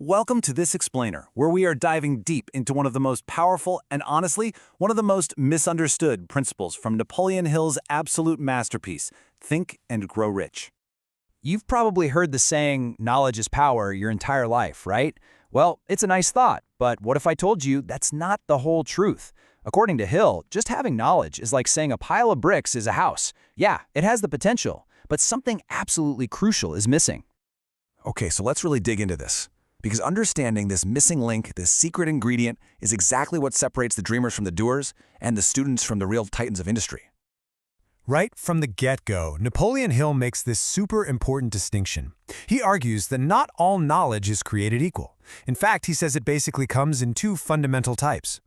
Welcome to This Explainer, where we are diving deep into one of the most powerful and honestly, one of the most misunderstood principles from Napoleon Hill's absolute masterpiece, Think and Grow Rich. You've probably heard the saying, knowledge is power, your entire life, right? Well, it's a nice thought, but what if I told you that's not the whole truth? According to Hill, just having knowledge is like saying a pile of bricks is a house. Yeah, it has the potential, but something absolutely crucial is missing. Okay, so let's really dig into this. Because understanding this missing link, this secret ingredient, is exactly what separates the dreamers from the doers and the students from the real titans of industry. Right from the get-go, Napoleon Hill makes this super important distinction. He argues that not all knowledge is created equal. In fact, he says it basically comes in two fundamental types.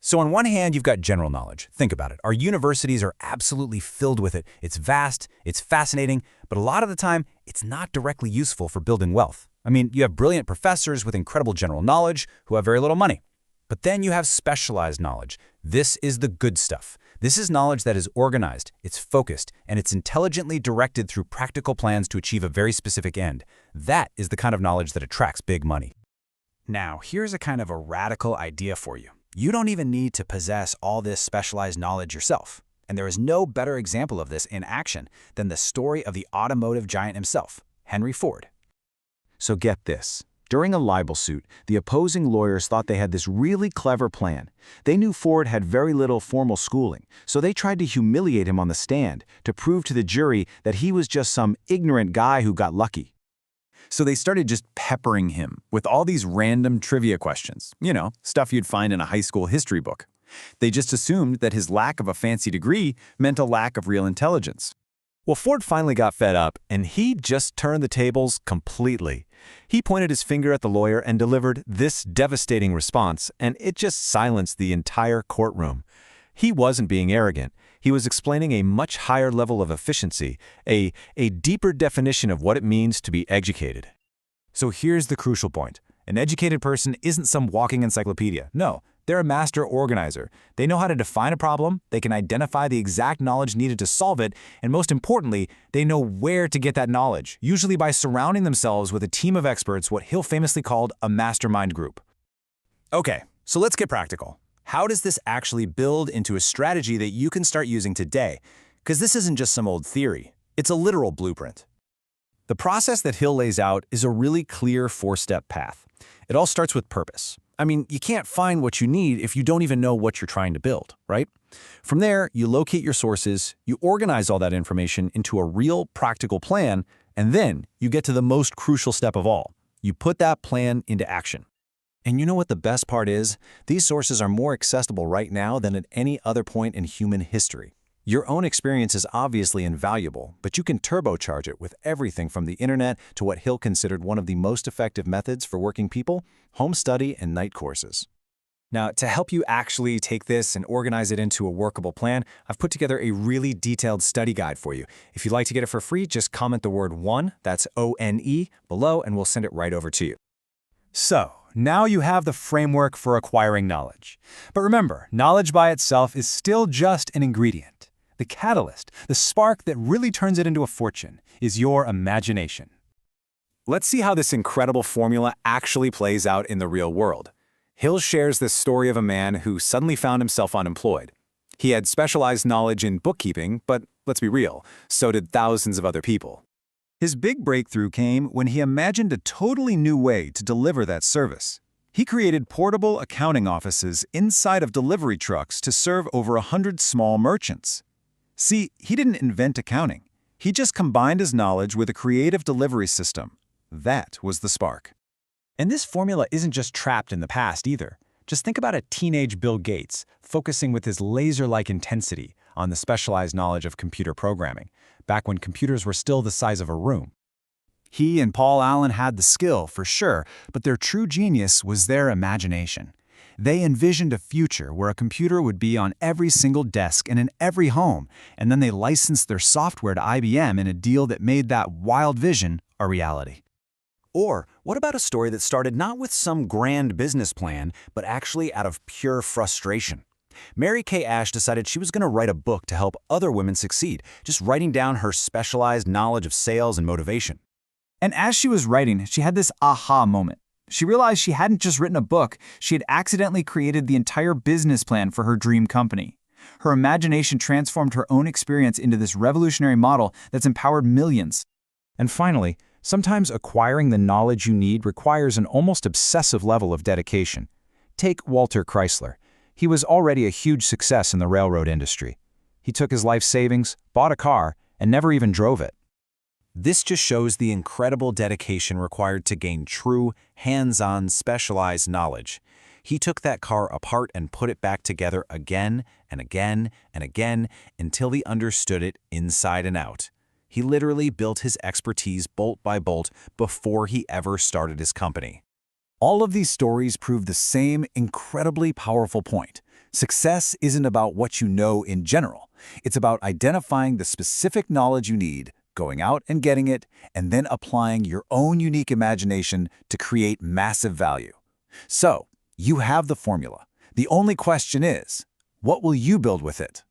So on one hand, you've got general knowledge. Think about it. Our universities are absolutely filled with it. It's vast, it's fascinating, but a lot of the time, it's not directly useful for building wealth. I mean, you have brilliant professors with incredible general knowledge who have very little money. But then you have specialized knowledge. This is the good stuff. This is knowledge that is organized, it's focused, and it's intelligently directed through practical plans to achieve a very specific end. That is the kind of knowledge that attracts big money. Now, here's a kind of a radical idea for you. You don't even need to possess all this specialized knowledge yourself. And there is no better example of this in action than the story of the automotive giant himself, Henry Ford. So get this. During a libel suit, the opposing lawyers thought they had this really clever plan. They knew Ford had very little formal schooling, so they tried to humiliate him on the stand to prove to the jury that he was just some ignorant guy who got lucky. So they started just peppering him with all these random trivia questions, stuff you'd find in a high school history book. They just assumed that his lack of a fancy degree meant a lack of real intelligence. Well, Ford finally got fed up, and he just turned the tables completely. He pointed his finger at the lawyer and delivered this devastating response, and it just silenced the entire courtroom. He wasn't being arrogant. He was explaining a much higher level of efficiency, a deeper definition of what it means to be educated. So here's the crucial point. An educated person isn't some walking encyclopedia. No, they're a master organizer. They know how to define a problem, they can identify the exact knowledge needed to solve it, and most importantly, they know where to get that knowledge, usually by surrounding themselves with a team of experts, what Hill famously called a mastermind group. Okay, so let's get practical. How does this actually build into a strategy that you can start using today? Because this isn't just some old theory, it's a literal blueprint. The process that Hill lays out is a really clear four-step path. It all starts with purpose. I mean, you can't find what you need if you don't even know what you're trying to build, right? From there, you locate your sources, you organize all that information into a real practical plan, and then you get to the most crucial step of all. You put that plan into action. And you know what the best part is? These sources are more accessible right now than at any other point in human history. Your own experience is obviously invaluable, but you can turbocharge it with everything from the internet to what Hill considered one of the most effective methods for working people, home study and night courses. Now, to help you actually take this and organize it into a workable plan, I've put together a really detailed study guide for you. If you'd like to get it for free, just comment the word ONE, that's O-N-E, below, and we'll send it right over to you. So, now you have the framework for acquiring knowledge. But remember, knowledge by itself is still just an ingredient. The catalyst, the spark that really turns it into a fortune, is your imagination. Let's see how this incredible formula actually plays out in the real world. Hill shares this story of a man who suddenly found himself unemployed. He had specialized knowledge in bookkeeping, but let's be real, so did thousands of other people. His big breakthrough came when he imagined a totally new way to deliver that service. He created portable accounting offices inside of delivery trucks to serve over 100 small merchants. See, he didn't invent accounting. He just combined his knowledge with a creative delivery system. That was the spark. And this formula isn't just trapped in the past either. Just think about a teenage Bill Gates focusing with his laser-like intensity on the specialized knowledge of computer programming, back when computers were still the size of a room. He and Paul Allen had the skill, for sure, but their true genius was their imagination. They envisioned a future where a computer would be on every single desk and in every home, and then they licensed their software to IBM in a deal that made that wild vision a reality. Or what about a story that started not with some grand business plan, but actually out of pure frustration? Mary Kay Ash decided she was going to write a book to help other women succeed, just writing down her specialized knowledge of sales and motivation. And as she was writing, she had this aha moment. She realized she hadn't just written a book, she had accidentally created the entire business plan for her dream company. Her imagination transformed her own experience into this revolutionary model that's empowered millions. And finally, sometimes acquiring the knowledge you need requires an almost obsessive level of dedication. Take Walter Chrysler. He was already a huge success in the railroad industry. He took his life savings, bought a car, and never even drove it. This just shows the incredible dedication required to gain true, hands-on, specialized knowledge. He took that car apart and put it back together again and again and again until he understood it inside and out. He literally built his expertise bolt by bolt before he ever started his company. All of these stories prove the same incredibly powerful point. Success isn't about what you know in general. It's about identifying the specific knowledge you need, going out and getting it, and then applying your own unique imagination to create massive value. So, you have the formula. The only question is, what will you build with it?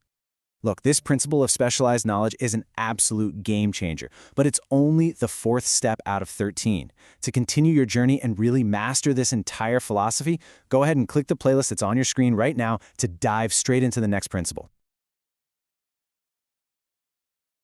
Look, this principle of specialized knowledge is an absolute game changer, but it's only the 4th step out of 13. To continue your journey and really master this entire philosophy, go ahead and click the playlist that's on your screen right now to dive straight into the next principle.